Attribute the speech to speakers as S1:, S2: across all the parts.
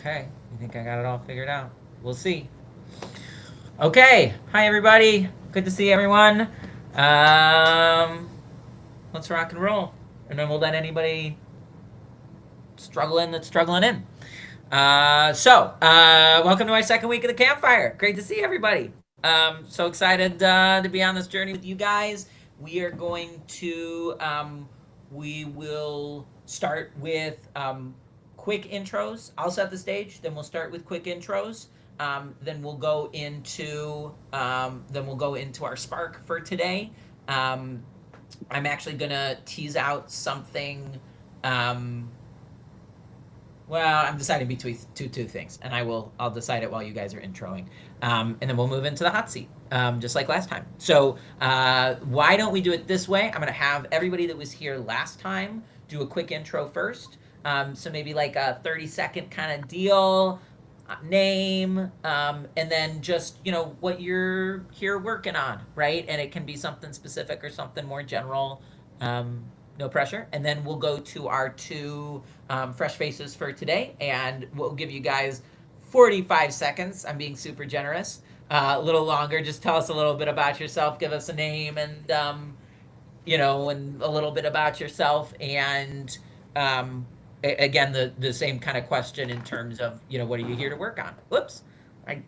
S1: Okay, you think I got it all figured out? We'll see. Okay, hi everybody. Good to see everyone. Um, let's rock and roll, and then we'll let anybody struggle in that's struggling in. Welcome to my second week of the Campfire. Great to see everybody. So excited to be on this journey with you guys. We are going to, we will start with quick intros. I'll set the stage, then we'll start with quick intros. Then we'll go into our spark for today. Um, I'm actually gonna tease out something. Um, well, I'm deciding between two things, and I'll decide it while you guys are introing, and then we'll move into the hot seat, just like last time. So why don't we do it this way? I'm gonna have everybody that was here last time do a quick intro first. So maybe like a 30-second kind of deal, name, and then just what you're here working on, right? And it can be something specific or something more general. No pressure. And then we'll go to our two fresh faces for today, and we'll give you guys 45 seconds. I'm being super generous. A little longer. Just tell us a little bit about yourself. Give us a name and and a little bit about yourself. And again, the same kind of question in terms of what are you here to work on? Whoops. I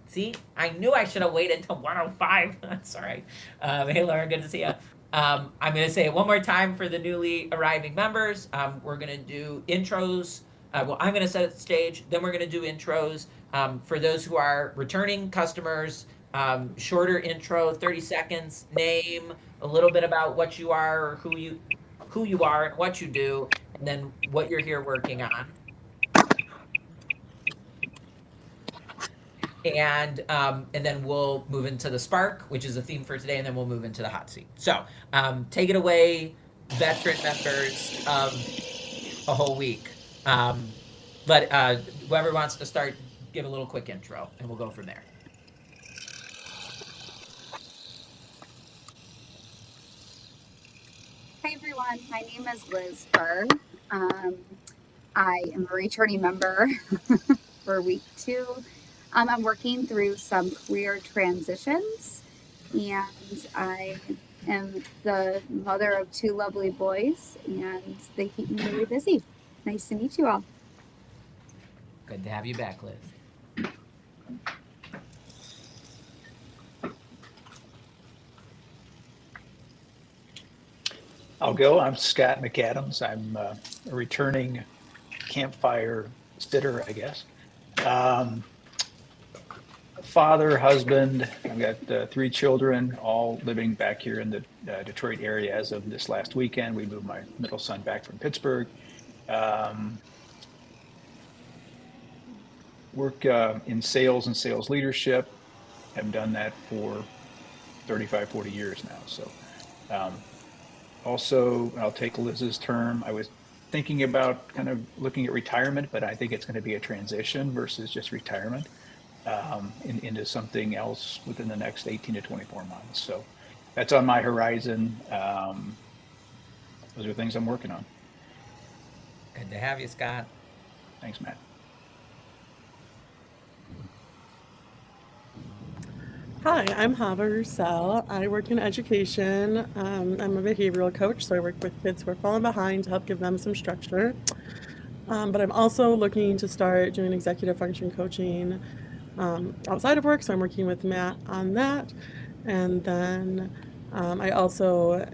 S1: knew I should have waited till 105. That's all right. Hey, Lauren, good to see you. I'm going to say it one more time for the newly arriving members. We're going to do intros. I'm going to set the stage. Then we're going to do intros. For those who are returning customers, shorter intro, 30 seconds, name, a little bit about what you are, or who you are, and what you do, and then what you're here working on. And then we'll move into the spark, which is the theme for today, and then we'll move into the hot seat. So take it away, veteran members of a whole week. But whoever wants to start, give a little quick intro, and we'll go from there.
S2: Hi everyone, my name is Liz Burr. Um, I am a returning member for week 2. I'm working through some career transitions, and I am the mother of 2 lovely boys, and they keep me really busy. Nice to meet you all.
S1: Good to have you back, Liz.
S3: I'll go. I'm Scott McAdams. I'm a returning Campfire sitter, I guess. Um, Father, husband. I've got 3 children, all living back here in the Detroit area as of this last weekend. We moved my middle son back from Pittsburgh. Um, Work in sales and sales leadership. Have done that for 35, 40 years now. So um, also, I'll take Liz's term. I was thinking about kind of looking at retirement, but I think it's going to be a transition versus just retirement into something else within the next 18 to 24 months. So that's on my horizon. Those are things I'm working on.
S1: Good to have you, Scott.
S3: Thanks, Matt.
S4: Hi, I'm Hava Roussel. I work in education. I'm a behavioral coach, so I work with kids who are falling behind to help give them some structure. But I'm also looking to start doing executive function coaching outside of work, so I'm working with Matt on that. And then I also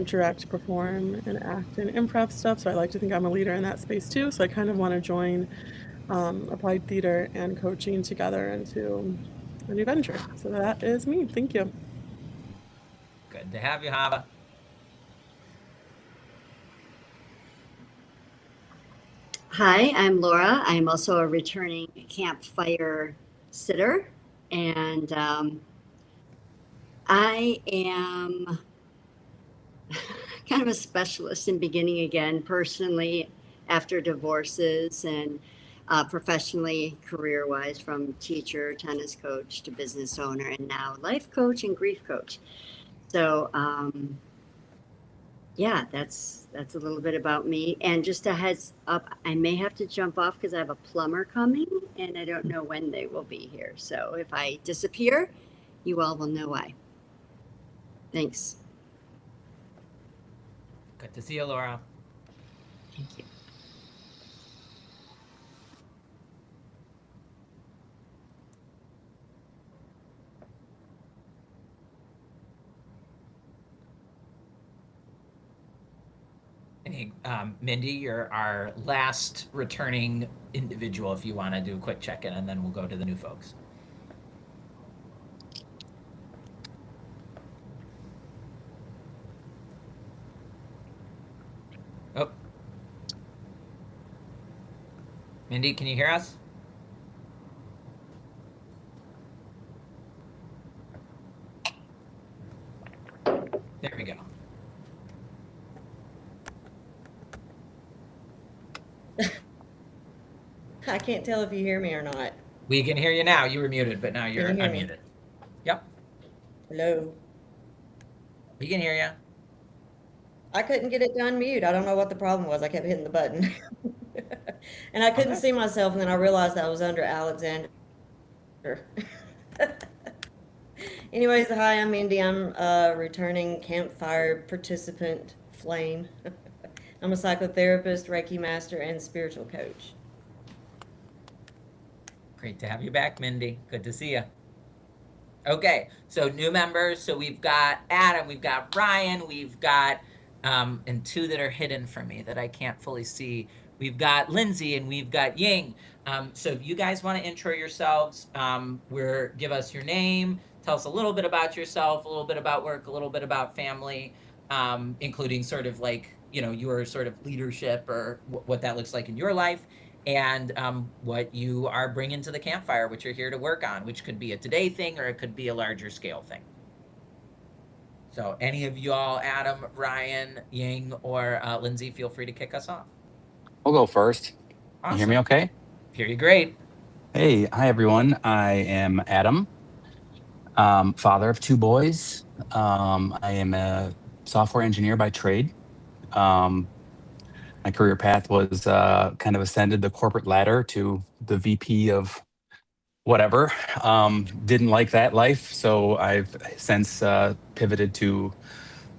S4: direct, perform, and act in improv stuff, so I like to think I'm a leader in that space too. So I kind of want to join applied theater and coaching together into a new venture. So that is me. Thank you.
S1: Good to have you, Hava.
S5: Hi, I'm Laura. I'm also a returning campfire sitter, and I am kind of a specialist in beginning again personally after divorces and professionally, career wise, from teacher, tennis coach to business owner, and now life coach and grief coach. So yeah, that's a little bit about me. And just a heads up, I may have to jump off because I have a plumber coming and I don't know when they will be here. So if I disappear, you all will know why. Thanks.
S1: Good to see you, Laura.
S5: Thank you.
S1: Hey, Mindy, you're our last returning individual if you want to do a quick check-in, and then we'll go to the new folks. Oh. Mindy, can you hear us? There we go.
S6: I can't tell if you hear me or not.
S1: We can hear you now. You were muted, but now you're
S6: you hear me?
S1: unmuted. Yep,
S6: Hello.
S1: we can hear you.
S6: I couldn't get it to unmute. I don't know what the problem was. I kept hitting the button. And I couldn't
S1: Okay.
S6: see myself, and then I realized I was under Alexander. Anyways, hi, I'm Mindy. I'm a returning Campfire participant flame. I'm a psychotherapist, Reiki master, and spiritual coach.
S1: Great to have you back, Mindy. Good to see you. Okay, so new members. So we've got Adam, we've got Ryan, we've got, and two that are hidden for me that I can't fully see. We've got Lindsay and we've got Ying. So if you guys want to intro yourselves, give us your name, tell us a little bit about yourself, a little bit about work, a little bit about family, including sort of like, your sort of leadership or what that looks like in your life. And what you are bringing to the campfire, which you're here to work on, which could be a today thing or it could be a larger scale thing. So any of y'all, Adam, Ryan, Ying, or Lindsay, feel free to kick us off.
S7: I'll go first.
S1: Awesome.
S7: You hear me okay?
S1: Hear you great.
S7: Hey, hi everyone. I am Adam, father of two boys. I am a software engineer by trade. My career path was kind of ascended the corporate ladder to the VP of whatever. Didn't like that life, so I've since pivoted to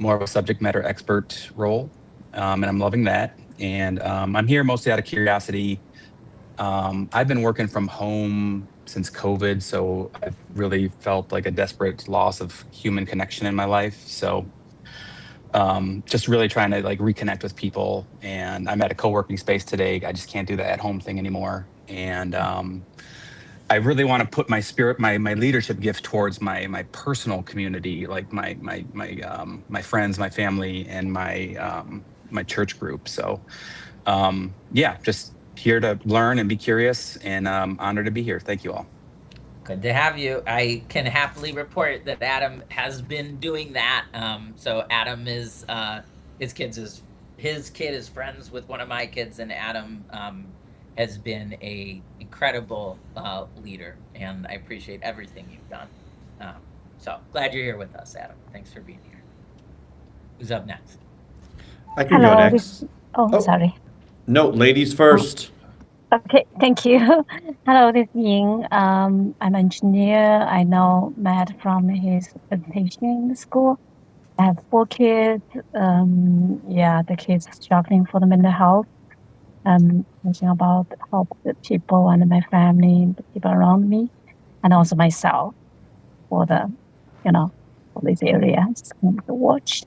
S7: more of a subject matter expert role, and I'm loving that. And I'm here mostly out of curiosity. I've been working from home since COVID, so I've really felt like a desperate loss of human connection in my life. So just really trying to like reconnect with people. And I'm at a co-working space today. I just can't do the at-home thing anymore. And I really want to put my leadership gift towards my personal community, like my friends, my family, and my church group. So yeah, just here to learn and be curious, and honored to be here. Thank you all.
S1: Good to have you. I can happily report that Adam has been doing that. So Adam is his kid is friends with one of my kids, and Adam has been a incredible leader, and I appreciate everything you've done. So glad you're here with us, Adam. Thanks for being here. Who's up next?
S8: I can go next.
S9: Oh, sorry.
S8: No, ladies first.
S9: Okay, thank you. Hello, this is Ying. I'm an engineer. I know Matt from his presentation in the school. I have 4 kids. Yeah, the kids are struggling for the mental health. Thinking about help the people and my family, the people around me, and also myself for the, for this area. Just kind of watch.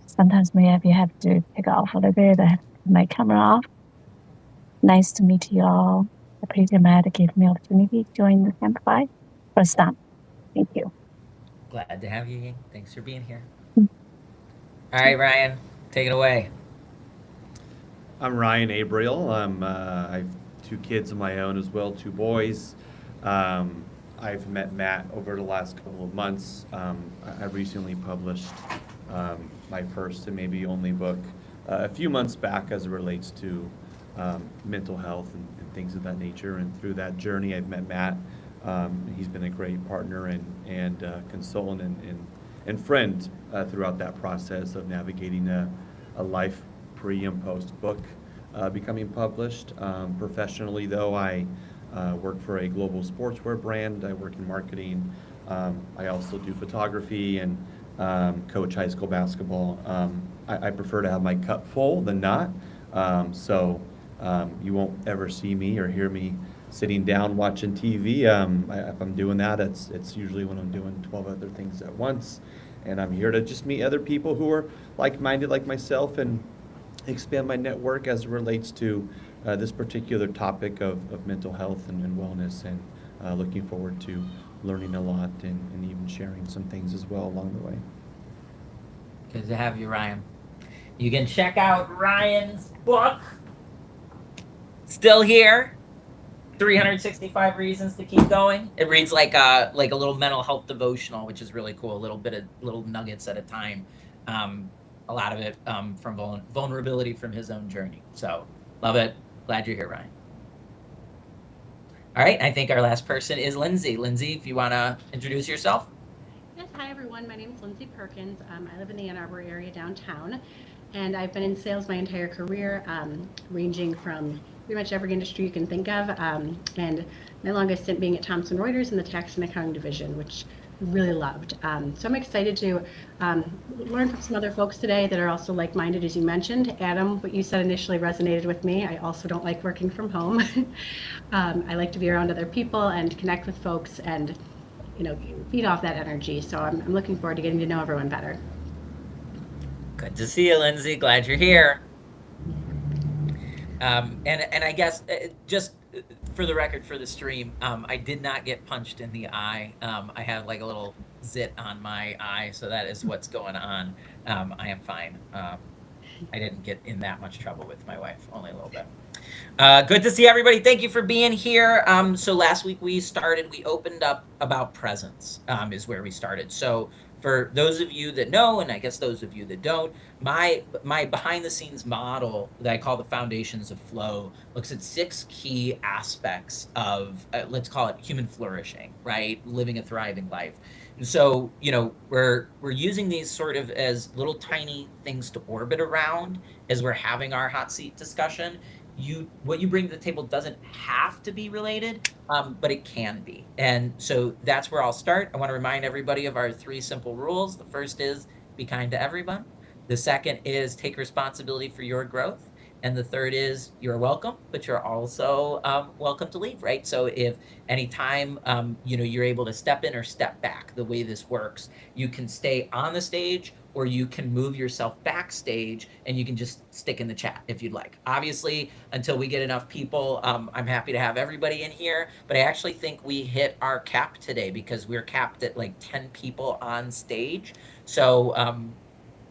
S9: Sometimes maybe I have to take off a little bit, my camera off. Nice to meet you all. I appreciate Matt gave me opportunity to join the campfire. First time. Thank you.
S1: Glad to have you, Ying. Thanks for being here. All right, Ryan, take it away.
S8: I'm Ryan Abriel. I have 2 kids of my own as well, 2 boys. I've met Matt over the last couple of months. I recently published my first and maybe only book a few months back as it relates to mental health and things of that nature. And through that journey, I've met Matt. He's been a great partner and consultant and friend throughout that process of navigating a a life pre and post book becoming published. Professionally, though, I work for a global sportswear brand. I work in marketing. I also do photography and coach high school basketball. I prefer to have my cup full than not. So you won't ever see me or hear me sitting down watching TV. If I'm doing that, it's usually when I'm doing 12 other things at once. And I'm here to just meet other people who are like-minded like myself and expand my network as it relates to this particular topic of mental health and wellness, and looking forward to learning a lot and even sharing some things as well along the way.
S1: Good to have you, Ryan. You can check out Ryan's book, Still Here, 365 Reasons to Keep Going. It reads like a little mental health devotional, which is really cool. A little bit of little nuggets at a time. A lot of it from vulnerability from his own journey. So love it. Glad you're here, Ryan. All right, I think our last person is Lindsay. Lindsay, if you want to introduce yourself.
S10: Yes, hi everyone. My name is Lindsay Perkins. I live in the Ann Arbor area downtown, and I've been in sales my entire career, ranging from pretty much every industry you can think of, and my longest stint being at Thomson Reuters in the tax and accounting division, which I really loved. So I'm excited to learn from some other folks today that are also like-minded, as you mentioned. Adam, what you said initially resonated with me. I also don't like working from home. I like to be around other people and connect with folks and feed off that energy. So I'm looking forward to getting to know everyone better.
S1: Good to see you, Lindsay. Glad you're here. And I guess just for the record for the stream, I did not get punched in the eye. I have like a little zit on my eye, so that is what's going on. I am fine. I didn't get in that much trouble with my wife, only a little bit. Good to see everybody. Thank you for being here. So last week we opened up about presence, is where we started. So for those of you that know, and I guess those of you that don't, my behind the scenes model that I call the Foundations of Flow looks at 6 key aspects of, let's call it human flourishing, right? Living a thriving life. And so, we're using these sort of as little tiny things to orbit around as we're having our hot seat discussion. What you bring to the table doesn't have to be related, but it can be. And so that's where I'll start. I want to remind everybody of our 3 simple rules. The first is be kind to everyone. The second is take responsibility for your growth. And the third is you're welcome, but you're also welcome to leave, right? So if anytime you're able to step in or step back, the way this works, you can stay on the stage or you can move yourself backstage and you can just stick in the chat if you'd like. Obviously, until we get enough people, I'm happy to have everybody in here, but I actually think we hit our cap today because we're capped at like 10 people on stage. So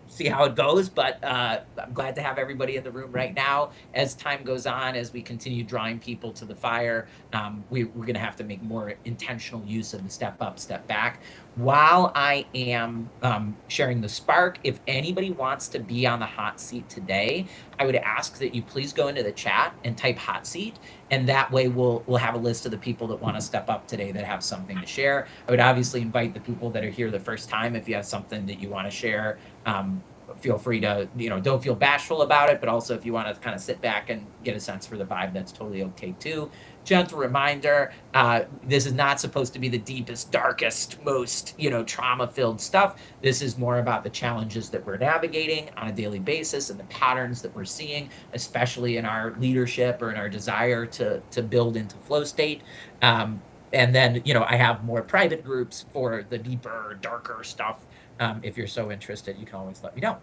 S1: see how it goes, but I'm glad to have everybody in the room right now. As time goes on, as we continue drawing people to the fire, we're going to have to make more intentional use of the step up, step back. While I am sharing the spark, if anybody wants to be on the hot seat today, I would ask that you please go into the chat and type hot seat, and that way we'll have a list of the people that want to step up today that have something to share. I would obviously invite the people that are here the first time, if you have something that you want to share, feel free to, don't feel bashful about it, but also if you want to kind of sit back and get a sense for the vibe, that's totally okay too. Gentle reminder, this is not supposed to be the deepest, darkest, most, trauma-filled stuff. This is more about the challenges that we're navigating on a daily basis and the patterns that we're seeing, especially in our leadership or in our desire to build into flow state. And then, I have more private groups for the deeper, darker stuff. If you're so interested, you can always let me know.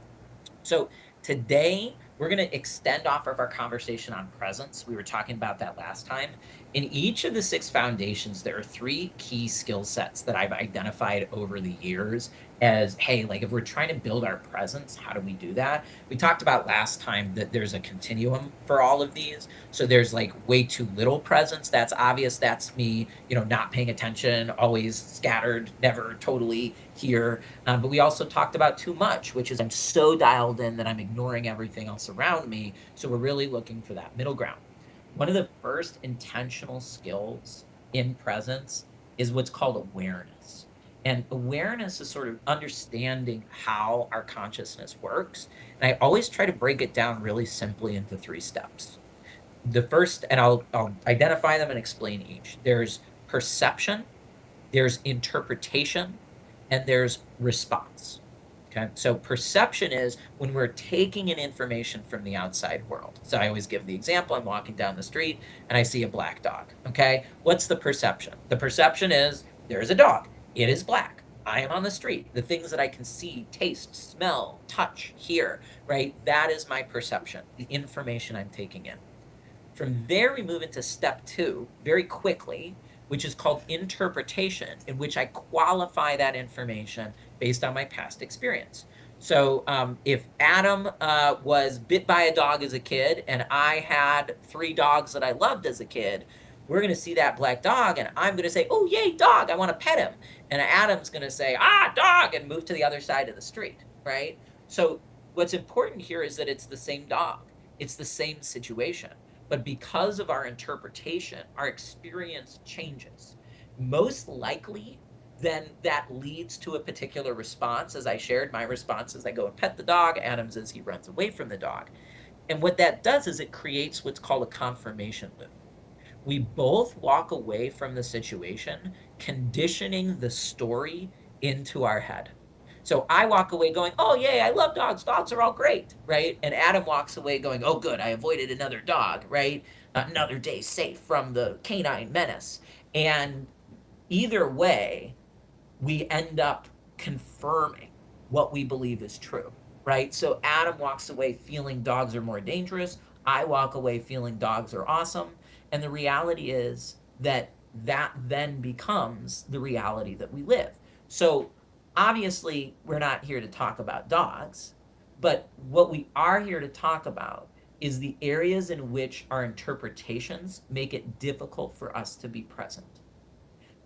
S1: So today, we're going to extend off of our conversation on presence. We were talking about that last time. In each of the 6 foundations, there are 3 key skill sets that I've identified over the years as, hey, like if we're trying to build our presence, how do we do that? We talked about last time that there's a continuum for all of these. So there's like way too little presence. That's obvious. That's me, not paying attention, always scattered, never totally here. But we also talked about too much, which is I'm so dialed in that I'm ignoring everything else around me. So we're really looking for that middle ground. One of the first intentional skills in presence is what's called awareness. And awareness is sort of understanding how our consciousness works. And I always try to break it down really simply into 3 steps. The first, and I'll identify them and explain each. There's perception, there's interpretation, and there's response. Okay, so perception is when we're taking in information from the outside world. So I always give the example, I'm walking down the street and I see a black dog. Okay, what's the perception? The perception is there is a dog. It is black. I am on the street. The things that I can see, taste, smell, touch, hear, right? That is my perception, the information I'm taking in. From there, we move into step 2 very quickly, which is called interpretation, in which I qualify that information based on my past experience. So if Adam was bit by a dog as a kid and I had 3 dogs that I loved as a kid, we're going to see that black dog and I'm going to say, oh, yay, dog, I want to pet him. And Adam's going to say, ah, dog, and move to the other side of the street, right? So what's important here is that it's the same dog. It's the same situation. But because of our interpretation, our experience changes. Most likely, then that leads to a particular response. As I shared, my response is I go and pet the dog. Adam's is he runs away from the dog. And what that does is it creates what's called a confirmation loop. We both walk away from the situation, conditioning the story into our head. So I walk away going, oh, yay, I love dogs. Dogs are all great, right? And Adam walks away going, oh, good, I avoided another dog, right? Another day safe from the canine menace. And either way, we end up confirming what we believe is true, right? So Adam walks away feeling dogs are more dangerous. I walk away feeling dogs are awesome. And the reality is that then becomes the reality that we live. So obviously, we're not here to talk about dogs, but what we are here to talk about is the areas in which our interpretations make it difficult for us to be present.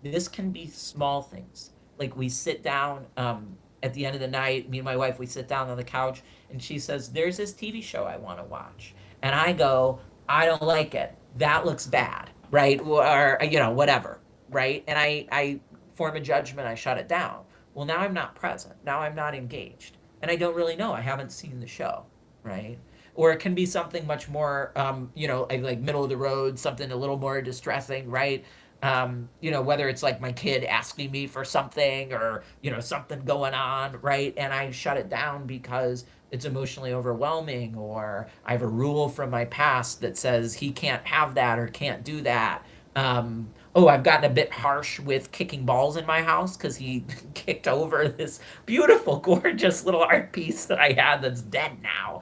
S1: This can be small things. Like we sit down at the end of the night, me and my wife, we sit down on the couch and she says, there's this TV show I want to watch. And I go, I don't like it. That looks bad, right? Or, whatever, right? And I form a judgment, I shut it down. Well, now I'm not present. Now I'm not engaged. And I don't really know. I haven't seen the show, right? Or it can be something much more, like middle of the road, something a little more distressing, right? Whether it's like my kid asking me for something or, something going on, right? And I shut it down because it's emotionally overwhelming, or I have a rule from my past that says he can't have that or can't do that. I've gotten a bit harsh with kicking balls in my house because he kicked over this beautiful, gorgeous little art piece that I had that's dead now.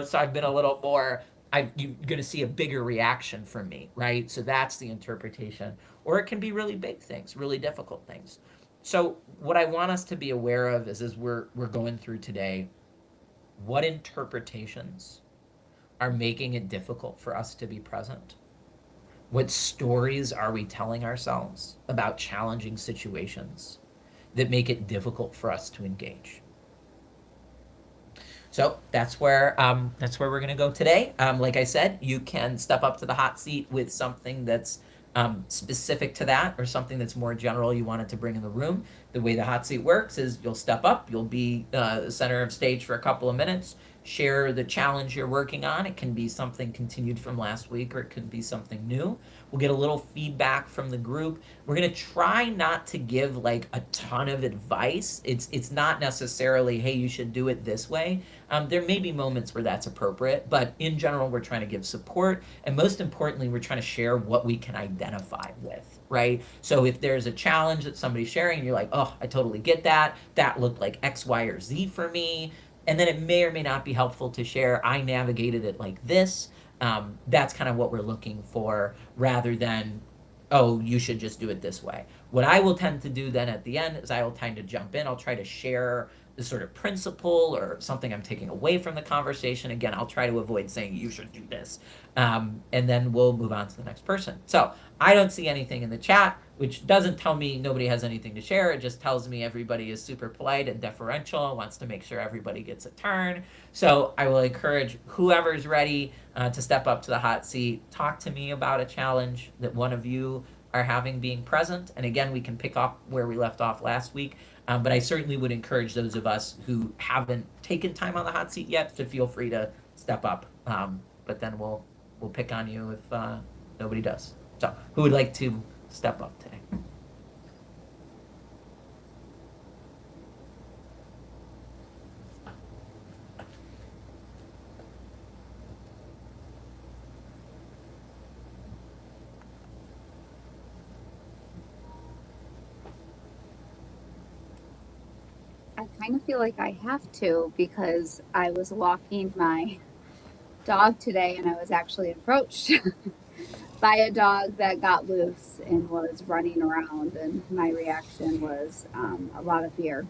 S1: So I've been a little more, you're going to see a bigger reaction from me, right? So that's the interpretation. Or it can be really big things, really difficult things. So what I want us to be aware of is as we're going through today, what interpretations are making it difficult for us to be present? What stories are we telling ourselves about challenging situations that make it difficult for us to engage? So that's where we're going to go today. Like I said, you can step up to the hot seat with something that's specific to that, or something that's more general you wanted to bring in the room. The way the hot seat works is you'll step up, you'll be the center of stage for a couple of minutes, share the challenge you're working on. It can be something continued from last week, or it could be something new. We'll get a little feedback from the group. We're going to try not to give like a ton of advice. It's not necessarily, hey, you should do it this way. There may be moments where that's appropriate, but in general, we're trying to give support. And most importantly, we're trying to share what we can identify with, right? So if there's a challenge that somebody's sharing and you're like, oh, I totally get that. That looked like X, Y, or Z for me. And then it may or may not be helpful to share, I navigated it like this. That's kind of what we're looking for, rather than, oh, you should just do it this way. What I will tend to do then at the end is I will tend to jump in. I'll try to share the sort of principle or something I'm taking away from the conversation. Again, I'll try to avoid saying you should do this. And then we'll move on to the next person. So I don't see anything in the chat, which doesn't tell me nobody has anything to share. It just tells me everybody is super polite and deferential, wants to make sure everybody gets a turn. So I will encourage whoever's ready to step up to the hot seat, talk to me about a challenge that one of you are having being present. And again, we can pick up where we left off last week. But I certainly would encourage those of us who haven't taken time on the hot seat yet to feel free to step up. But then we'll pick on you if nobody does. So who would like to step up today?
S2: I kind of feel like I have to because I was walking my dog today and I was actually approached by a dog that got loose and was running around, and my reaction was a lot of fear,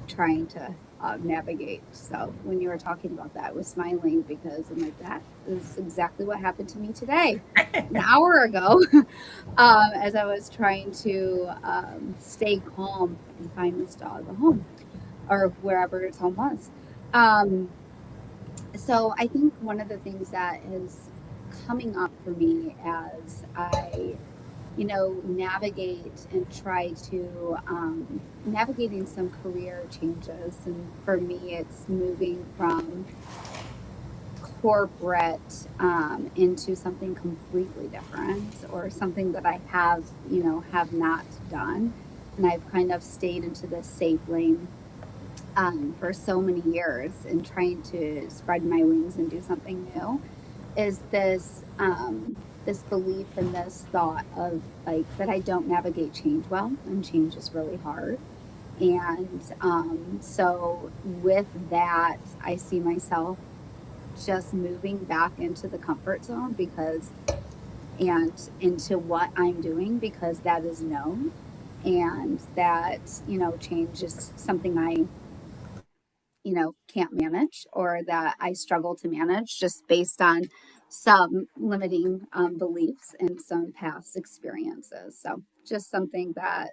S2: trying to navigate. So when you were talking about that, I was smiling because I'm like, that is exactly what happened to me today, an hour ago, as I was trying to stay calm and find this dog a home, or wherever its home was. So I think one of the things that is coming up for me as I navigate and try to navigating some career changes. And for me, it's moving from corporate into something completely different, or something that I have not done. And I've kind of stayed into this safe lane for so many years, and trying to spread my wings and do something new is this this belief and this thought of like that I don't navigate change well, and change is really hard. And so with that, I see myself just moving back into the comfort zone and into what I'm doing, because that is known, and that change is something I can't manage, or that I struggle to manage just based on some limiting beliefs and some past experiences. So just something that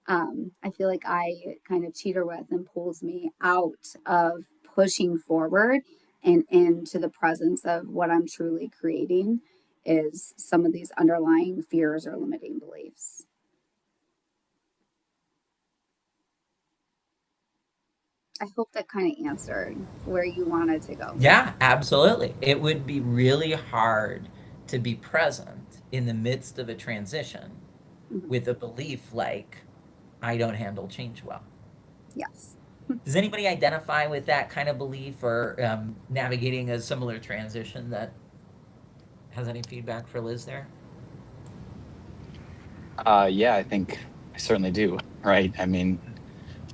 S2: I feel like I kind of teeter with and pulls me out of pushing forward and into the presence of what I'm truly creating, is some of these underlying fears or limiting beliefs. I hope that kind of answered where you wanted to go.
S1: Yeah, absolutely. It would be really hard to be present in the midst of a transition with a belief like, I don't handle change well.
S2: Yes.
S1: Does anybody identify with that kind of belief, or navigating a similar transition that has any feedback for Liz there?
S7: Yeah, I think I certainly do. Right. I mean,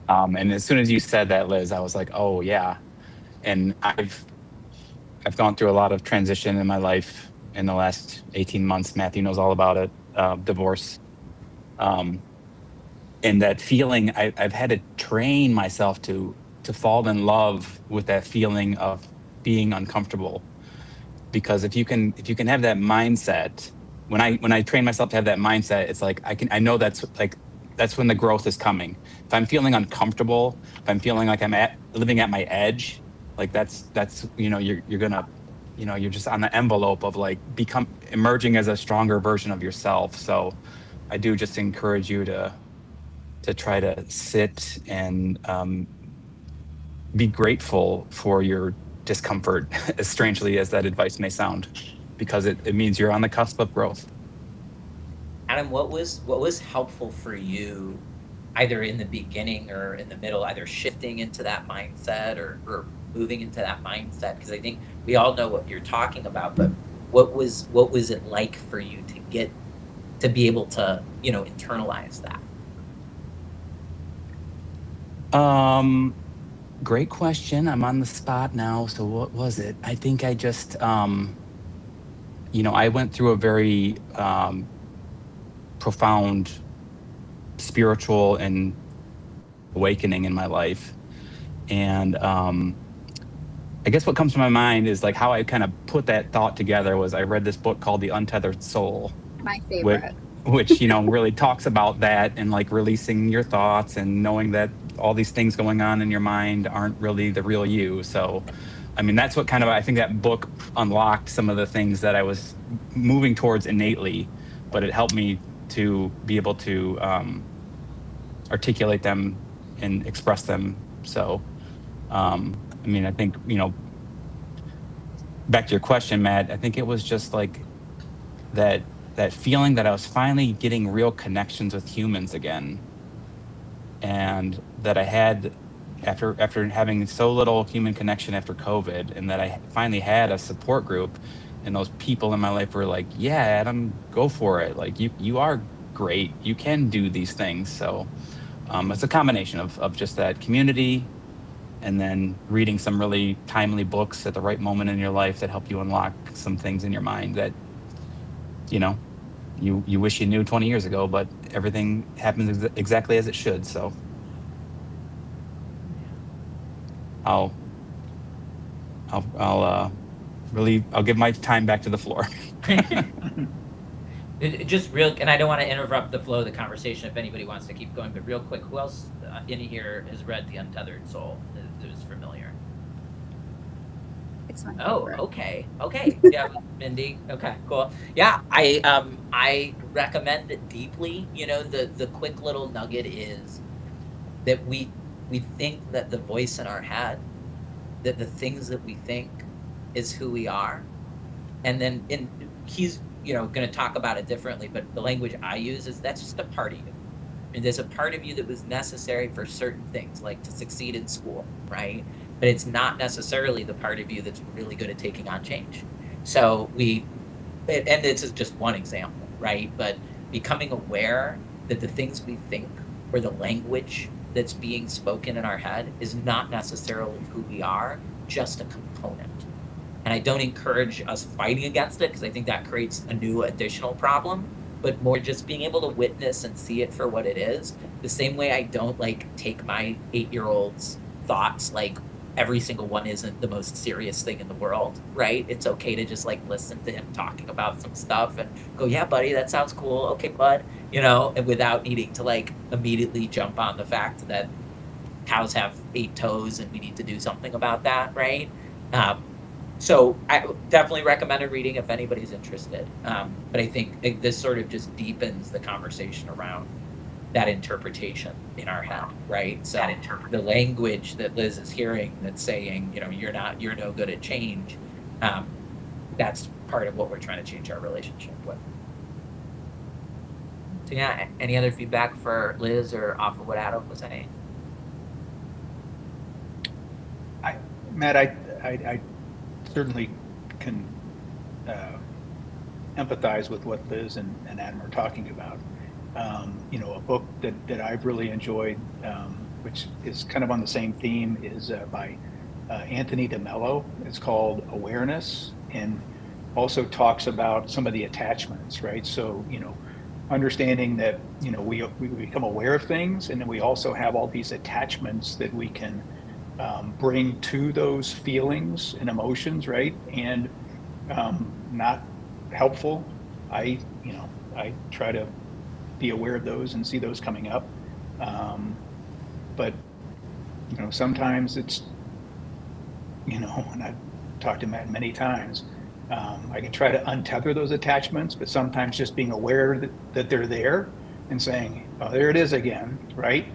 S7: and as soon as you said that, Liz, I was like, oh yeah. And I've gone through a lot of transition in my life in the last 18 months. Matthew knows all about it. Divorce. And that feeling, I've had to train myself to fall in love with that feeling of being uncomfortable. Because if you can have that mindset, when I train myself to have that mindset, it's like I know that's when the growth is coming. If I'm feeling uncomfortable, if I'm feeling like I'm living at my edge, like that's you're gonna, you're just on the envelope of like emerging as a stronger version of yourself. So I do just encourage you to try to sit and be grateful for your discomfort, as strangely as that advice may sound, because it means you're on the cusp of growth.
S1: Adam, what was helpful for you, either in the beginning or in the middle, either shifting into that mindset or moving into that mindset? Because I think we all know what you're talking about, but what was it like for you to be able to internalize that?
S7: Great question. I'm on the spot now. So what was it? I think I just, I went through a very profound spiritual and awakening in my life. And I guess what comes to my mind is like how I kind of put that thought together was I read this book called The Untethered Soul.
S2: My favorite.
S7: Which really talks about that, and like releasing your thoughts and knowing that all these things going on in your mind aren't really the real you. So, I mean, that's what I think that book unlocked some of the things that I was moving towards innately, but it helped me to be able to articulate them and express them. So, I mean, I think, back to your question, Matt, I think it was just like that feeling that I was finally getting real connections with humans again, and that I had after having so little human connection after COVID, and that I finally had a support group, and those people in my life were like, "Yeah, Adam, go for it. Like you are great. You can do these things." So it's a combination of just that community, and then reading some really timely books at the right moment in your life that help you unlock some things in your mind that you know you wish you knew 20 years ago, but everything happens exactly as it should. So I'll I'll give my time back to the floor.
S1: Just real, and I don't want to interrupt the flow of the conversation if anybody wants to keep going, but real quick, who else in here has read The Untethered Soul? Who's familiar?
S2: It's my
S1: Oh,
S2: favorite.
S1: okay. Yeah, Mindy. Okay, cool. Yeah, I recommend it deeply. The quick little nugget is that we think that the voice in our head, that the things that we think is who we are, and then he's going to talk about it differently, but the language I use is that's just a part of you. And there's a part of you that was necessary for certain things, like to succeed in school, right? But it's not necessarily the part of you that's really good at taking on change. So and this is just one example, right? But becoming aware that the things we think, or the language that's being spoken in our head, is not necessarily who we are, just a component. And I don't encourage us fighting against it, because I think that creates a new additional problem, but more just being able to witness and see it for what it is. The same way I don't take my 8-year-old's thoughts, every single one isn't the most serious thing in the world, right? It's okay to just listen to him talking about some stuff and go, yeah, buddy, that sounds cool. Okay, bud, and without needing to immediately jump on the fact that cows have 8 toes and we need to do something about that, right? So I definitely recommend a reading if anybody's interested. But I think this sort of just deepens the conversation around that interpretation in our head, right? So the language that Liz is hearing that's saying, you're no good at change, that's part of what we're trying to change our relationship with. So yeah, any other feedback for Liz or off of what Adam was saying?
S3: Matt, I certainly can empathize with what Liz and Adam are talking about. A book that I've really enjoyed, which is kind of on the same theme, is by Anthony DeMello. It's called Awareness, and also talks about some of the attachments, right? So, understanding that, we become aware of things, and then we also have all these attachments that we can bring to those feelings and emotions, right? And not helpful. I try to be aware of those and see those coming up. But sometimes it's, and I've talked to Matt many times, I can try to untether those attachments, but sometimes just being aware that they're there and saying, oh, there it is again, right?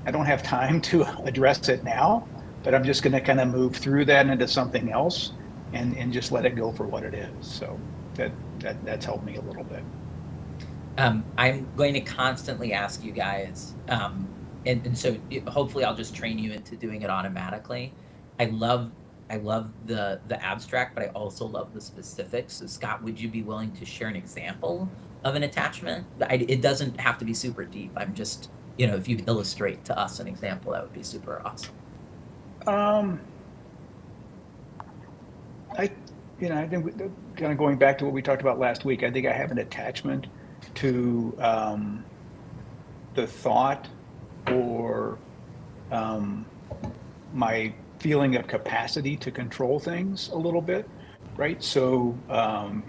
S3: I don't have time to address it now, but I'm just going to kind of move through that into something else and just let it go for what it is. So that's helped me a little bit.
S1: I'm going to constantly ask you guys, and so hopefully I'll just train you into doing it automatically. I love the abstract, but I also love the specifics. So Scott, would you be willing to share an example of an attachment? It doesn't have to be super deep. I'm just, if you illustrate to us an example, that would be super awesome.
S3: I think kind of going back to what we talked about last week, I think I have an attachment to the thought or my feeling of capacity to control things a little bit, right? So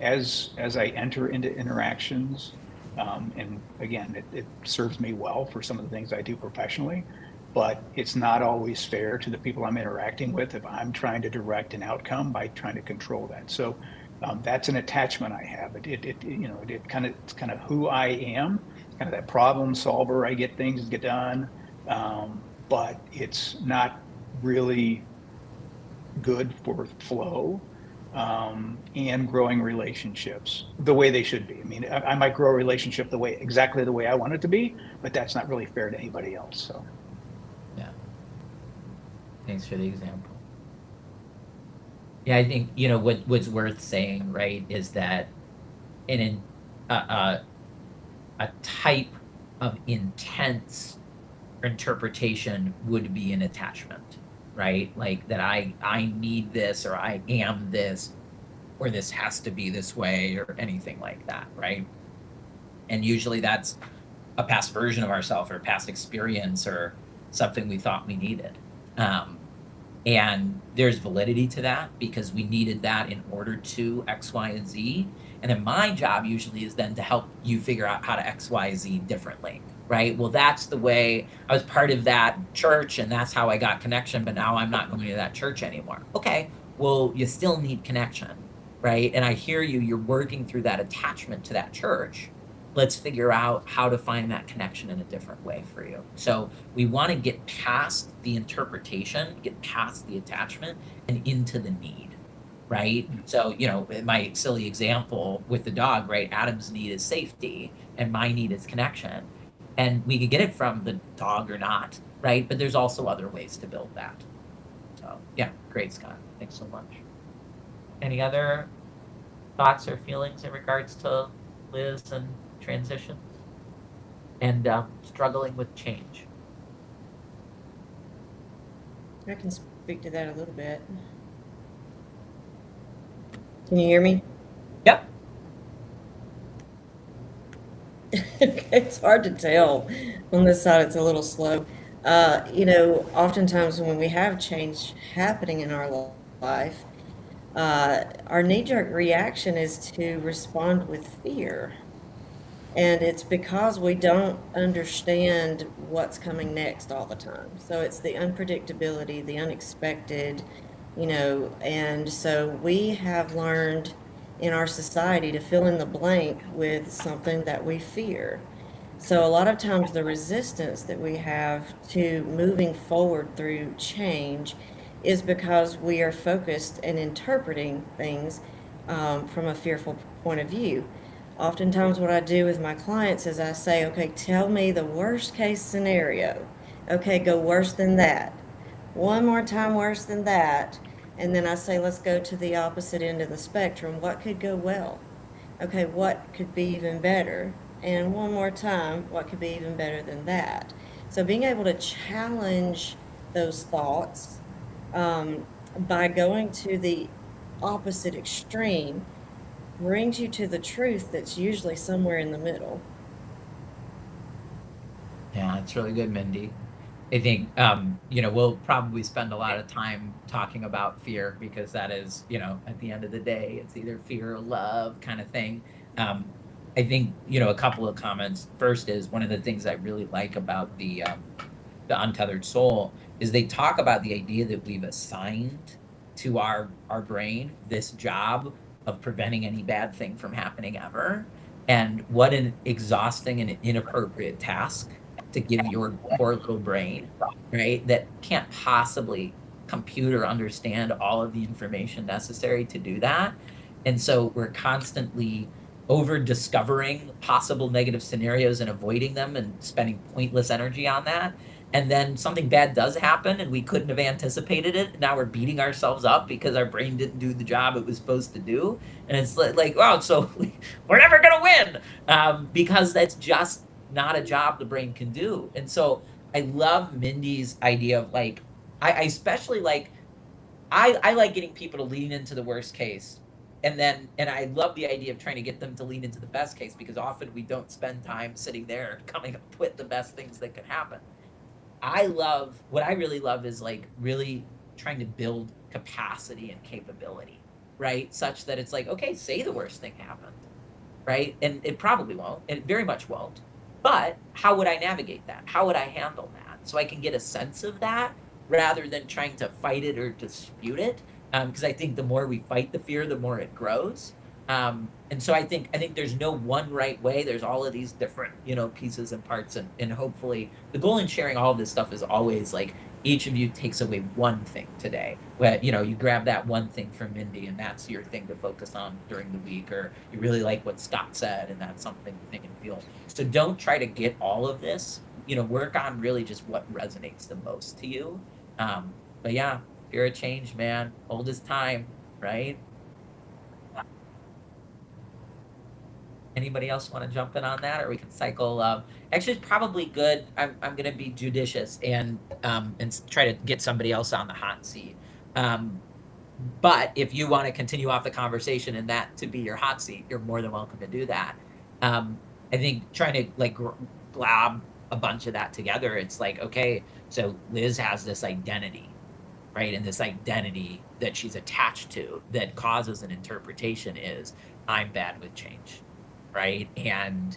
S3: as I enter into interactions, and again, it serves me well for some of the things I do professionally, but it's not always fair to the people I'm interacting with if I'm trying to direct an outcome by trying to control that. So That's an attachment I have. It's kind of who I am, kind of that problem solver. I get things get done, but it's not really good for flow and growing relationships the way they should be. I mean, I might grow a relationship exactly the way I want it to be, but that's not really fair to anybody else. So,
S1: Yeah. Thanks for the example. Yeah, I think what's worth saying, right, is that a type of intense interpretation would be an attachment, right? Like that I need this, or I am this, or this has to be this way, or anything like that, right? And usually that's a past version of ourselves, or past experience, or something we thought we needed. And there's validity to that, because we needed that in order to X, Y, and Z. And then my job usually is then to help you figure out how to X, Y, Z differently, right? Well, that's the way I was part of that church, and that's how I got connection, but now I'm not going to that church anymore. Okay, well, you still need connection, right? And I hear you're working through that attachment to that church. Let's figure out how to find that connection in a different way for you. So we want to get past the interpretation, get past the attachment, and into the need, right? So, my silly example with the dog, right? Adam's need is safety, and my need is connection. And we could get it from the dog or not, right? But there's also other ways to build that. So, yeah, great, Scott. Thanks so much. Any other thoughts or feelings in regards to Liz and transitions and struggling with change?
S6: I can speak to that a little bit. Can you hear me?
S1: Yep.
S6: It's hard to tell. On this side, it's a little slow. Oftentimes when we have change happening in our life, our knee-jerk reaction is to respond with fear. And it's because we don't understand what's coming next all the time. So it's the unpredictability, the unexpected, and so we have learned in our society to fill in the blank with something that we fear. So a lot of times the resistance that we have to moving forward through change is because we are focused and interpreting things from a fearful point of view. Oftentimes what I do with my clients is I say, okay, tell me the worst case scenario. Okay, go worse than that. One more time worse than that. And then I say, let's go to the opposite end of the spectrum. What could go well? Okay, what could be even better? And one more time, what could be even better than that? So being able to challenge those thoughts by going to the opposite extreme brings you to the truth that's usually somewhere in the middle.
S1: Yeah, it's really good, Mindy. I think, we'll probably spend a lot of time talking about fear, because that is, at the end of the day, it's either fear or love kind of thing. I think, a couple of comments. First is, one of the things I really like about the Untethered Soul is they talk about the idea that we've assigned to our brain this job of preventing any bad thing from happening ever. And what an exhausting and inappropriate task to give your poor little brain, right? That can't possibly compute or understand all of the information necessary to do that. And so we're constantly over discovering possible negative scenarios and avoiding them and spending pointless energy on that. And then something bad does happen and we couldn't have anticipated it. Now we're beating ourselves up because our brain didn't do the job it was supposed to do. And it's like, wow, so we're never going to win, because that's just not a job the brain can do. And so I love Mindy's idea of I especially I like getting people to lean into the worst case. And I love the idea of trying to get them to lean into the best case, because often we don't spend time sitting there coming up with the best things that could happen. What I really love is really trying to build capacity and capability, right? Such that it's okay, say the worst thing happened, right? And it probably won't, and it very much won't. But how would I navigate that? How would I handle that? So I can get a sense of that rather than trying to fight it or dispute it. because I think the more we fight the fear, the more it grows. And so I think there's no one right way. There's all of these different, pieces and parts, and hopefully the goal in sharing all of this stuff is always like each of you takes away one thing today. Where you grab that one thing from Mindy, and that's your thing to focus on during the week, or you really like what Scott said, and that's something to think and feel. So don't try to get all of this. Work on really just what resonates the most to you. But yeah, fear of change, man. Old as time, right? Anybody else want to jump in on that, or we can cycle? Actually, it's probably good. I'm going to be judicious and try to get somebody else on the hot seat. But if you want to continue off the conversation and that to be your hot seat, you're more than welcome to do that. I think trying to like glob a bunch of that together, it's like, okay, so Liz has this identity, right? And this identity that she's attached to that causes an interpretation is I'm bad with change. Right. And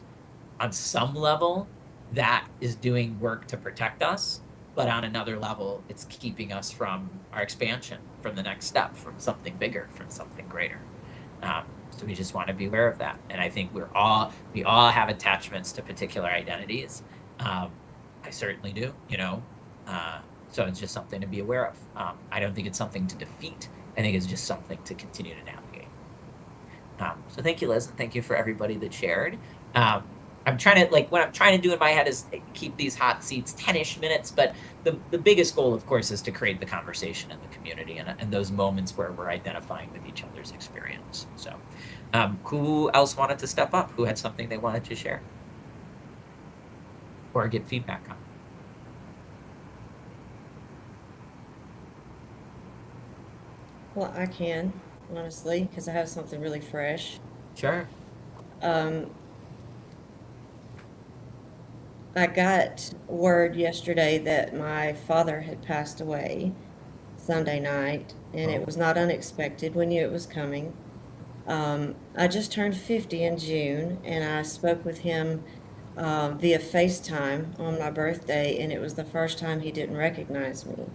S1: on some level, that is doing work to protect us. But on another level, it's keeping us from our expansion, from the next step, from something bigger, from something greater. So we just want to be aware of that. And I think we all have attachments to particular identities. I certainly do, so it's just something to be aware of. I don't think it's something to defeat. I think it's just something to continue to navigate. So thank you, Liz, and thank you for everybody that shared. I'm trying to, what I'm trying to do in my head is keep these hot seats 10-ish minutes, but the biggest goal, of course, is to create the conversation in the community and those moments where we're identifying with each other's experience. So who else wanted to step up? Who had something they wanted to share? Or get feedback on?
S6: Well, I can, honestly, because I have something really fresh.
S1: Sure.
S6: I got word yesterday that my father had passed away Sunday night, and it was not unexpected. We knew it was coming. I just turned 50 in June, and I spoke with him via FaceTime on my birthday, and it was the first time he didn't recognize me.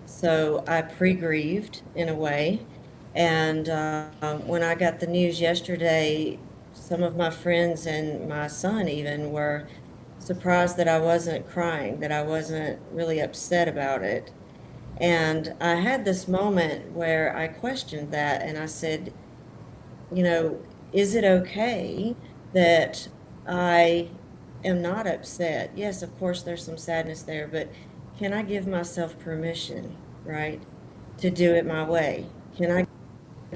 S6: So I pre-grieved in a way. And when I got the news yesterday, some of my friends and my son even were surprised that I wasn't crying, that I wasn't really upset about it. And I had this moment where I questioned that, and I said, is it okay that I am not upset? Yes, of course, there's some sadness there, but can I give myself permission, right, to do it my way? Can I give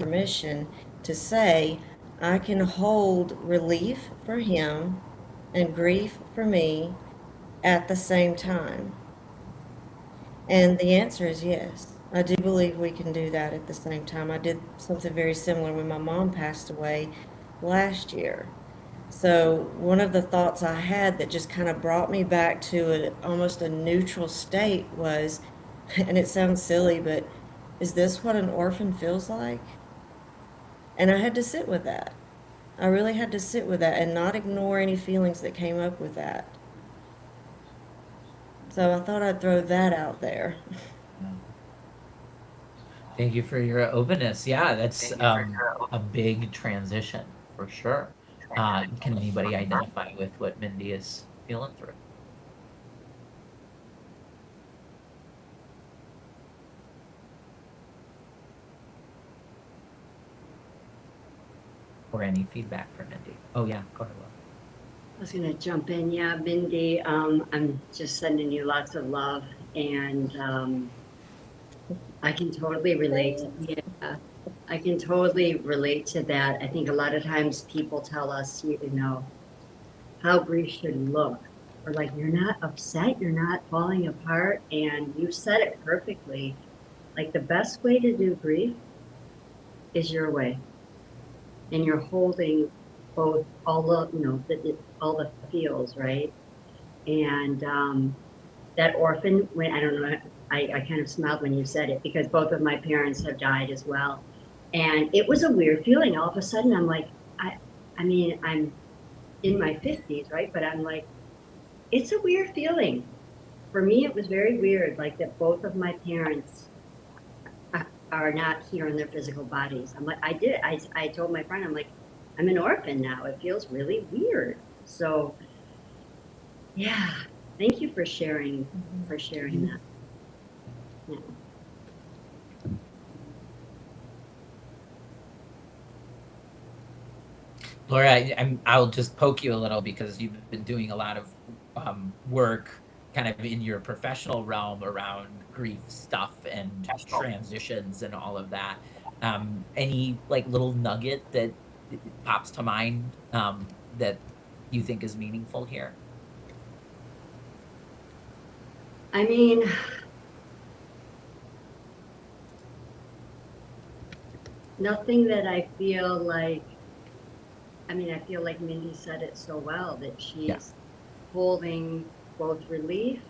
S6: permission to say I can hold relief for him and grief for me at the same time? And the answer is yes. I do believe we can do that at the same time. I did something very similar when my mom passed away last year. So one of the thoughts I had that just kind of brought me back to almost a neutral state was, and it sounds silly, but is this what an orphan feels like? And I had to sit with that. I really had to sit with that and not ignore any feelings that came up with that. So I thought I'd throw that out there.
S1: Thank you for your openness. Yeah, that's a big transition for sure. Can anybody identify with what Mindy is feeling through? Or any feedback for Mindy? Oh yeah, go ahead.
S5: I was going to jump in. Yeah, Mindy, I'm just sending you lots of love, and I can totally relate. Yeah, I can totally relate to that. I think a lot of times people tell us, how grief should look, or like, you're not upset, you're not falling apart, and you said it perfectly. Like, the best way to do grief is your way, and you're holding both all the feels, right? And that orphan, when I don't know, I kind of smiled when you said it, because both of my parents have died as well, and it was a weird feeling. All of a sudden, I'm like, I mean, I'm in my 50s, right? But I'm like, it's a weird feeling. For me, it was very weird, like that both of my parents are not here in their physical bodies. I'm like, I told my friend, I'm like, I'm an orphan now. It feels really weird. So yeah, thank you for sharing that. Yeah.
S1: Laura, I'll just poke you a little because you've been doing a lot of work kind of in your professional realm around grief stuff and transitions and all of that. Any like little nugget that pops to mind that you think is meaningful here?
S5: I mean, nothing that I feel like, I feel like Mindy said it so well, that she's holding both relief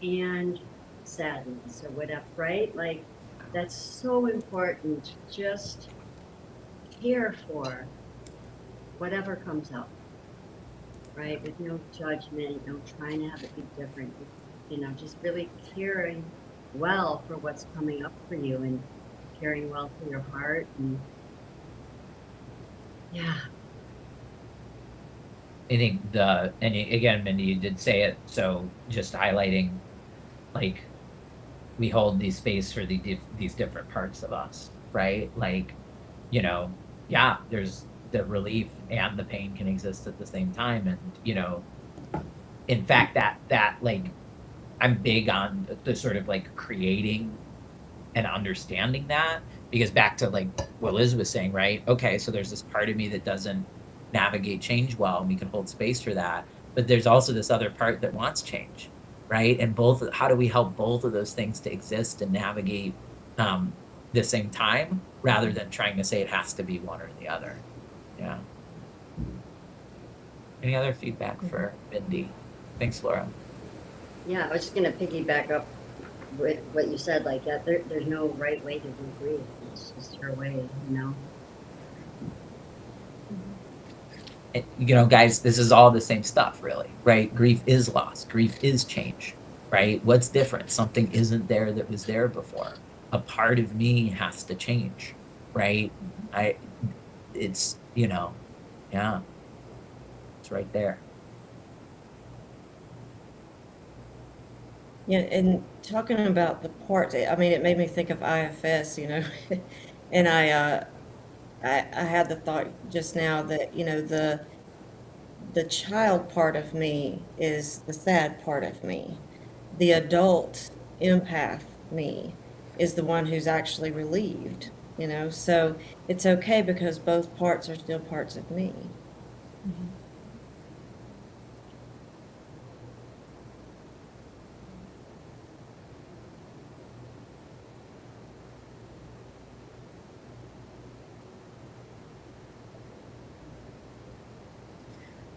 S5: and sadness or whatever, right? Like, that's so important. Just care for whatever comes up, right? With no judgment, no trying to have it be different. Just really caring well for what's coming up for you and caring well for your heart. And yeah.
S1: I think and again, Mindy, you did say it, so just highlighting, like, we hold these space for these different parts of us, right? Like, yeah, there's the relief and the pain can exist at the same time, and in fact, that like, I'm big on the sort of like creating and understanding that, because back to like what Liz was saying, right? Okay, so there's this part of me that doesn't navigate change well, and we can hold space for that. But there's also this other part that wants change, right? And how do we help both of those things to exist and navigate the same time, rather than trying to say it has to be one or the other? Yeah. Any other feedback for Mindy? Thanks, Laura.
S5: Yeah, I was just gonna piggyback up with what you said, like that there's no right way to do grief. It's just your way,
S1: Guys, this is all the same stuff, really, right? Grief is loss. Grief is change, right? What's different? Something isn't there that was there before. A part of me has to change, right? It's, yeah, it's right there.
S6: Yeah, and talking about the parts, it made me think of IFS, and I had the thought just now that, the child part of me is the sad part of me. The adult empath me is the one who's actually relieved, so it's okay because both parts are still parts of me.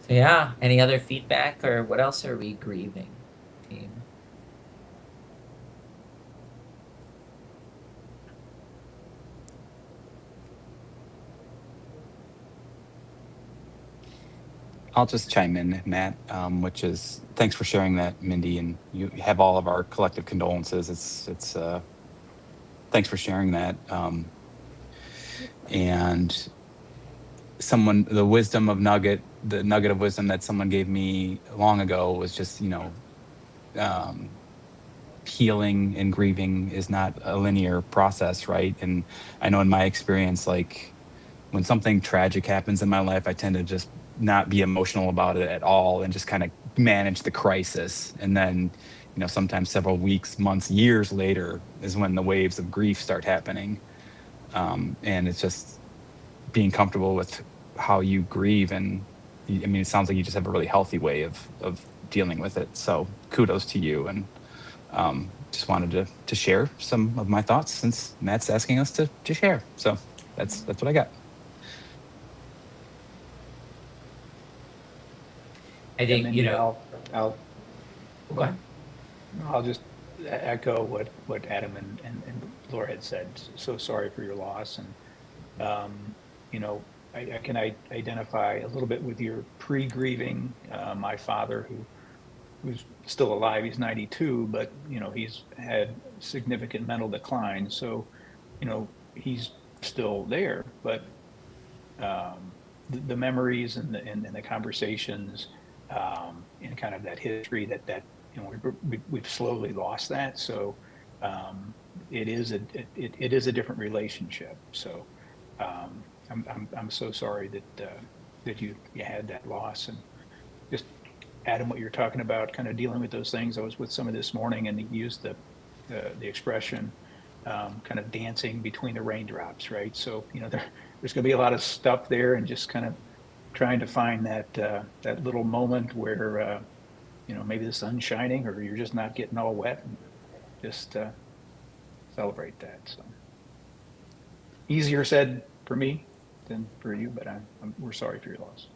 S1: So yeah, any other feedback, or what else are we grieving, team?
S7: I'll just chime in, Matt, which is thanks for sharing that, Mindy, and you have all of our collective condolences. It's thanks for sharing that. And the nugget of wisdom that someone gave me long ago was just, healing and grieving is not a linear process, right? And I know in my experience, like when something tragic happens in my life, I tend to just not be emotional about it at all and just kind of manage the crisis. And then, sometimes several weeks, months, years later is when the waves of grief start happening. And it's just being comfortable with how you grieve. And it sounds like you just have a really healthy way of dealing with it. So kudos to you. And just wanted to share some of my thoughts since Matt's asking us to share. So that's what I got.
S1: I think,
S3: Mindy, I'll
S1: go ahead.
S3: I'll just echo what Adam and Laura had said. So sorry for your loss. And, I can identify a little bit with your pre-grieving. My father, who's still alive, he's 92, but, he's had significant mental decline. So he's still there, but the memories and the conversations, and kind of that history that we've slowly lost that. So it is a different relationship. So I'm so sorry that you had that loss. And just Adam, what you're talking about, kind of dealing with those things. I was with someone this morning, and he used the expression, kind of dancing between the raindrops, right? So there's going to be a lot of stuff there, and just kind of trying to find that little moment where maybe the sun's shining, or you're just not getting all wet, and just celebrate that. So easier said for me than for you, but we're sorry for your loss.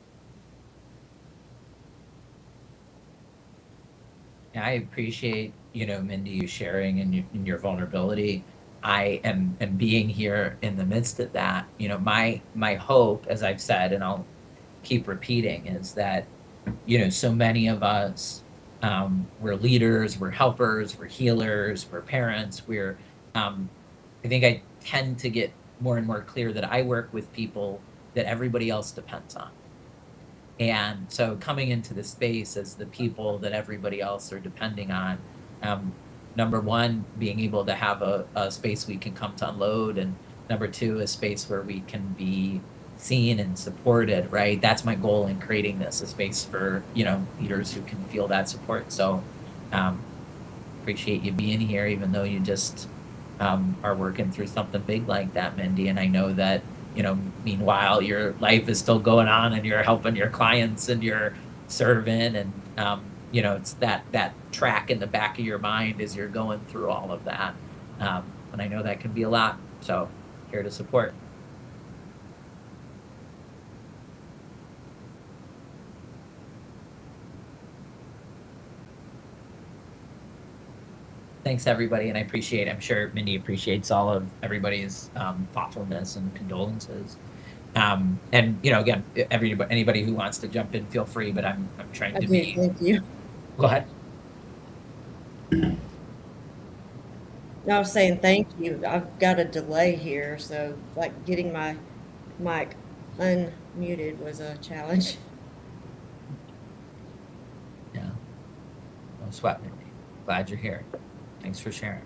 S1: Yeah, I appreciate, Mindy, you sharing and your vulnerability. I am being here in the midst of that. My hope, as I've said, and I'll keep repeating, is that, so many of us, we're leaders, we're helpers, we're healers, we're parents. I think I tend to get more and more clear that I work with people that everybody else depends on. And so coming into the space as the people that everybody else are depending on, number one, being able to have a space we can come to unload, and number two, a space where we can be seen and supported, right? That's my goal in creating this, a space for, leaders who can feel that support. So appreciate you being here, even though you just are working through something big like that, Mindy. And I know that, meanwhile, your life is still going on, and you're helping your clients, and you're serving, and it's that track in the back of your mind as you're going through all of that. And I know that can be a lot. So here to support. Thanks, everybody, and I appreciate. I'm sure Mindy appreciates all of everybody's thoughtfulness and condolences. And again, anybody who wants to jump in, feel free. But I'm trying to be.
S6: Thank you.
S1: Go ahead.
S6: No, I was saying thank you. I've got a delay here, so like getting my mic unmuted was a challenge.
S1: Yeah. No sweat, Mindy. Glad you're here. Thanks for sharing.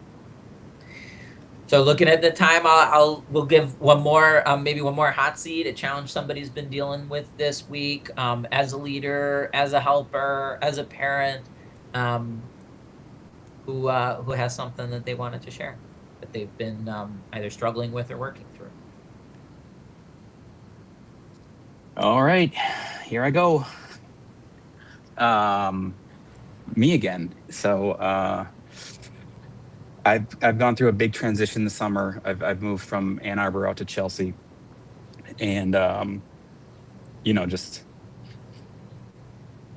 S1: So looking at the time, we'll give one more, maybe one more hot seat, a challenge somebody's been dealing with this week, as a leader, as a helper, as a parent, who has something that they wanted to share, that they've been either struggling with or working through.
S7: All right, here I go. Me again. So I've gone through a big transition this summer. I've moved from Ann Arbor out to Chelsea, and just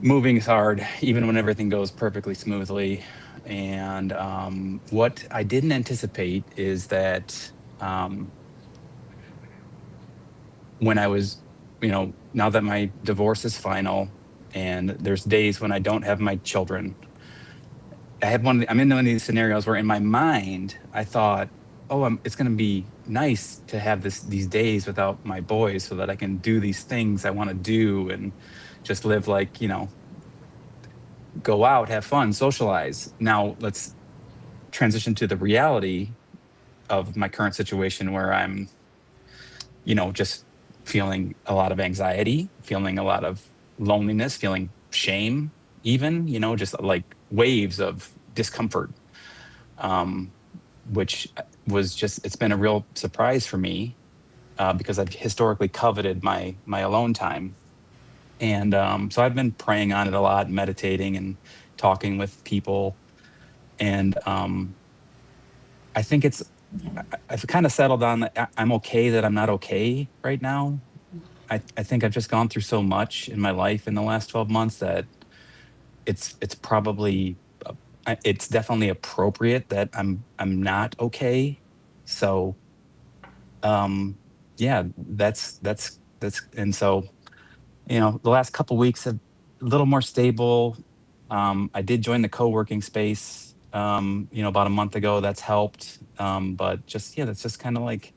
S7: moving is hard, even when everything goes perfectly smoothly. And what I didn't anticipate is that when I was, now that my divorce is final, and there's days when I don't have my children, I'm in one of these scenarios where in my mind, I thought, it's going to be nice to have these days without my boys so that I can do these things I want to do and just live like, go out, have fun, socialize. Now let's transition to the reality of my current situation where I'm, just feeling a lot of anxiety, feeling a lot of loneliness, feeling shame, even, just like waves of discomfort, which it's been a real surprise for me, because I've historically coveted my alone time. And so I've been praying on it a lot, meditating and talking with people. And I think I've kind of settled on that I'm okay that I'm not okay right now. I think I've just gone through so much in my life in the last 12 months that it's probably, it's definitely appropriate that I'm not okay. So yeah, that's and so the last couple weeks have a little more stable. I did join the co-working space about a month ago. That's helped. But just, yeah, that's just kind of like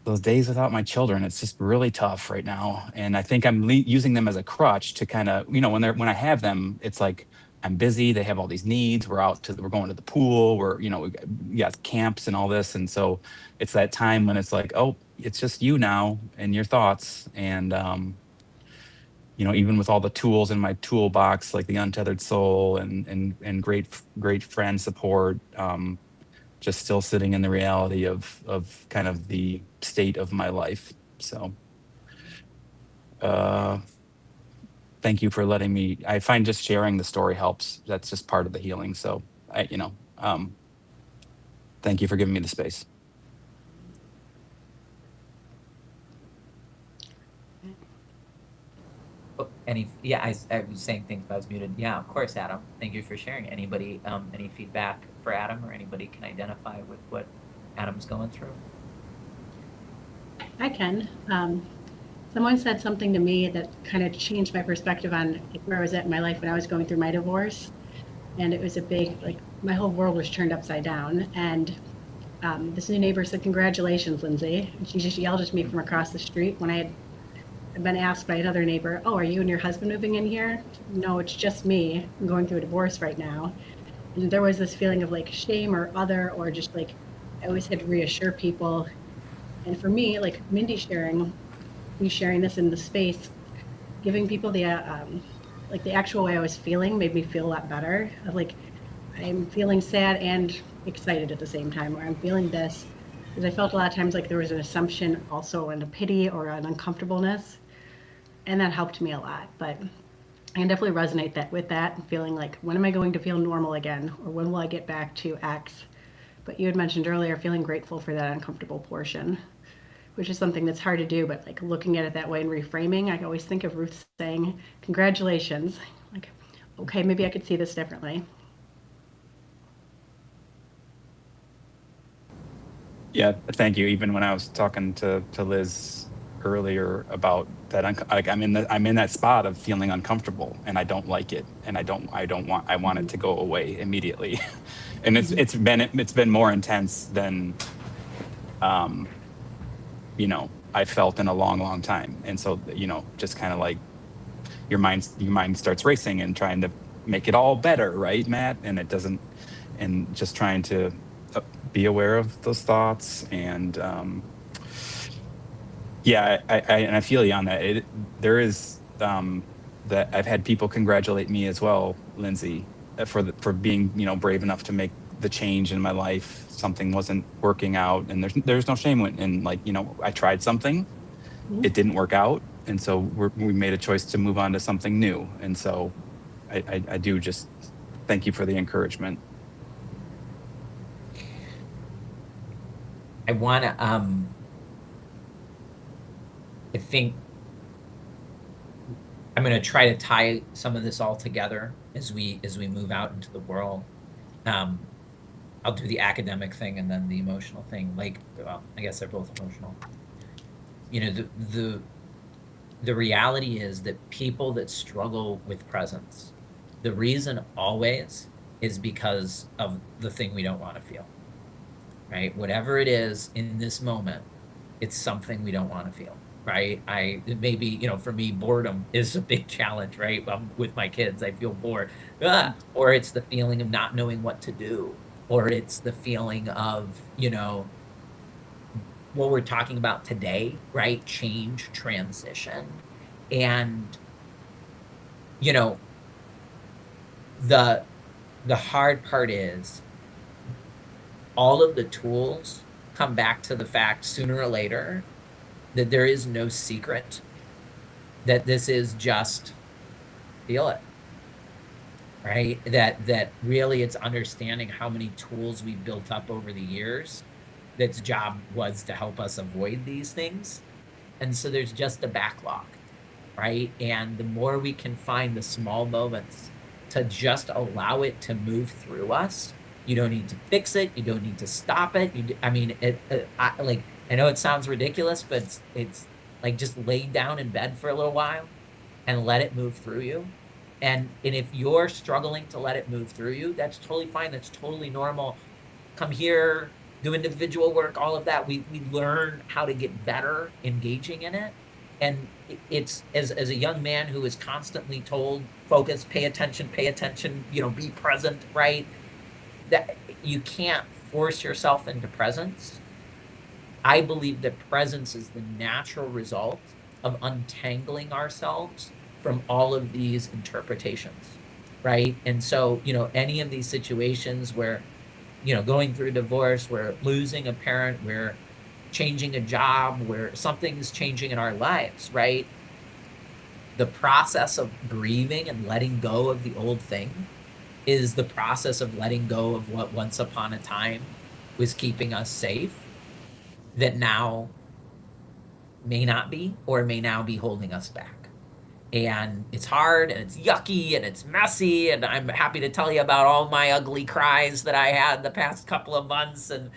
S7: those days without my children. It's just really tough right now. And I think I'm using them as a crutch to kind of, when I have them, it's like I'm busy. They have all these needs. We're going to the pool. We got camps and all this. And so it's that time when it's like, oh, it's just you now and your thoughts. And, even with all the tools in my toolbox, like the untethered soul and great friend support, just still sitting in the reality of kind of the state of my life. So, thank you for letting me. I find just sharing the story helps. That's just part of the healing. So, thank you for giving me the space.
S1: I was saying things, but I was muted. Yeah, of course, Adam. Thank you for sharing. Anybody, any feedback for Adam, or anybody can identify with what Adam's going through?
S10: I can. Someone said something to me that kind of changed my perspective on where I was at in my life when I was going through my divorce. And it was a big, my whole world was turned upside down. And this new neighbor said, "Congratulations, Lindsay." And she just yelled at me from across the street when I had been asked by another neighbor, "Oh, are you and your husband moving in here?" "No, it's just me. I'm going through a divorce right now." And there was this feeling of shame or other, or just I always had to reassure people. And for me, Mindy sharing this in the space, giving people the the actual way I was feeling made me feel a lot better. Of I'm feeling sad and excited at the same time, or I'm feeling this, because I felt a lot of times there was an assumption also and a pity or an uncomfortableness, and that helped me a lot. But I can definitely resonate with that and feeling when am I going to feel normal again, or when will I get back to X? But you had mentioned earlier feeling grateful for that uncomfortable portion, which is something that's hard to do, but looking at it that way and reframing, I always think of Ruth saying, "Congratulations." Okay, maybe I could see this differently.
S7: Yeah, thank you. Even when I was talking to Liz earlier about that, I'm in that spot of feeling uncomfortable, and I don't like it, and I want it to go away immediately. And it's been more intense than I felt in a long time. And so just kind of your mind starts racing and trying to make it all better, right, Matt? And it doesn't. And just trying to be aware of those thoughts. And I feel you on that. There is that I've had people congratulate me as well, Lindsay, for being brave enough to make the change in my life. Something wasn't working out, and there's no shame in I tried something, it didn't work out, and so we made a choice to move on to something new. And so I do just thank you for the encouragement.
S1: I want to, I think I'm going to try to tie some of this all together as we move out into the world. I'll do the academic thing and then the emotional thing. I guess they're both emotional. The reality is that people that struggle with presence, the reason always is because of the thing we don't want to feel. Right? Whatever it is in this moment, it's something we don't want to feel, right? Maybe, for me, boredom is a big challenge, right? With my kids, I feel bored. Or it's the feeling of not knowing what to do. Or it's the feeling of, what we're talking about today, right? Change, transition. And, the hard part is, all of the tools come back to the fact sooner or later that there is no secret, that this is just feel it, right? That really it's understanding how many tools we built up over the years that's job was to help us avoid these things. And so there's just a backlog, right? And the more we can find the small moments to just allow it to move through us, you don't need to fix it. You don't need to stop it. I know it sounds ridiculous, but it's just lay down in bed for a little while and let it move through you. And if you're struggling to let it move through you, that's totally fine. That's totally normal. Come here, do individual work, all of that. We learn how to get better engaging in it. And it's as a young man who is constantly told, focus, pay attention, be present, right? That you can't force yourself into presence. I believe that presence is the natural result of untangling ourselves from all of these interpretations, right? And so, any of these situations where, going through a divorce, we're losing a parent, we're changing a job, where something's changing in our lives, right? The process of grieving and letting go of the old thing is the process of letting go of what once upon a time was keeping us safe, that now may not be, or may now be holding us back. And it's hard, and it's yucky, and it's messy, and I'm happy to tell you about all my ugly cries that I had the past couple of months. And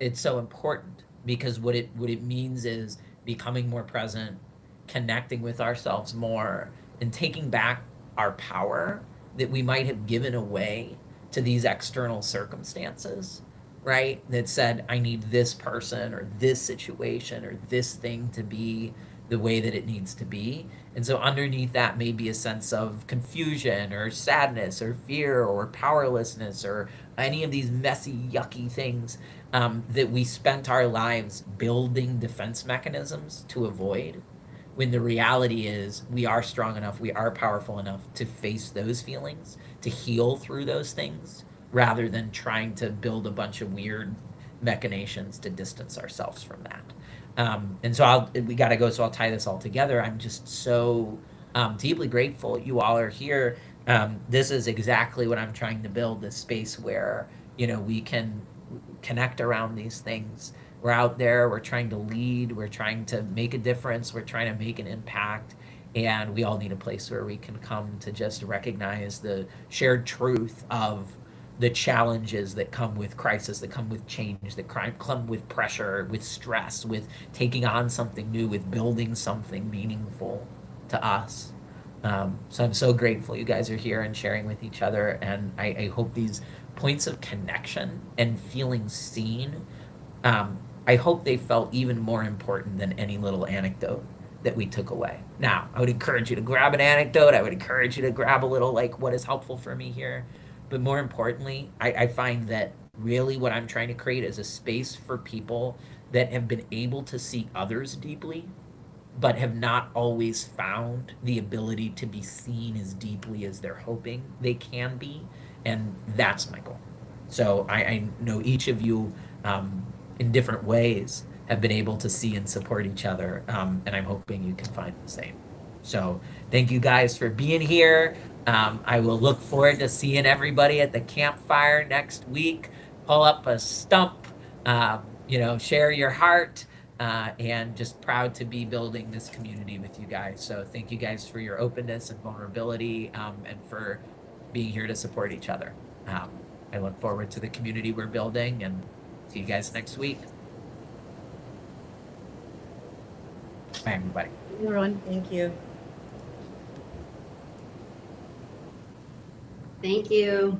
S1: it's so important, because what it means is becoming more present, connecting with ourselves more, and taking back our power that we might have given away to these external circumstances, right? That said, I need this person or this situation or this thing to be the way that it needs to be. And so underneath that may be a sense of confusion or sadness or fear or powerlessness or any of these messy, yucky things that we spent our lives building defense mechanisms to avoid, when the reality is we are strong enough, we are powerful enough to face those feelings, to heal through those things, rather than trying to build a bunch of weird machinations to distance ourselves from that. And so we got to go, so I'll tie this all together. I'm just so deeply grateful you all are here. This is exactly what I'm trying to build, this space where, we can connect around these things. We're out there, we're trying to lead, we're trying to make a difference, we're trying to make an impact, and we all need a place where we can come to just recognize the shared truth of the challenges that come with crisis, that come with change, that come with pressure, with stress, with taking on something new, with building something meaningful to us. So I'm so grateful you guys are here and sharing with each other, and I hope these points of connection and feeling seen, I hope they felt even more important than any little anecdote that we took away. Now, I would encourage you to grab an anecdote. I would encourage you to grab a little, like, what is helpful for me here. But more importantly, I find that really what I'm trying to create is a space for people that have been able to see others deeply, but have not always found the ability to be seen as deeply as they're hoping they can be. And that's my goal. So I know each of you in different ways have been able to see and support each other. And I'm hoping you can find the same. So thank you guys for being here. I will look forward to seeing everybody at the campfire next week. Pull up a stump, share your heart, and just proud to be building this community with you guys. So thank you guys for your openness and vulnerability, and for being here to support each other. I look forward to the community we're building, and see you guys next week. Bye, everybody.
S10: Everyone.
S6: Thank you.
S5: Thank you.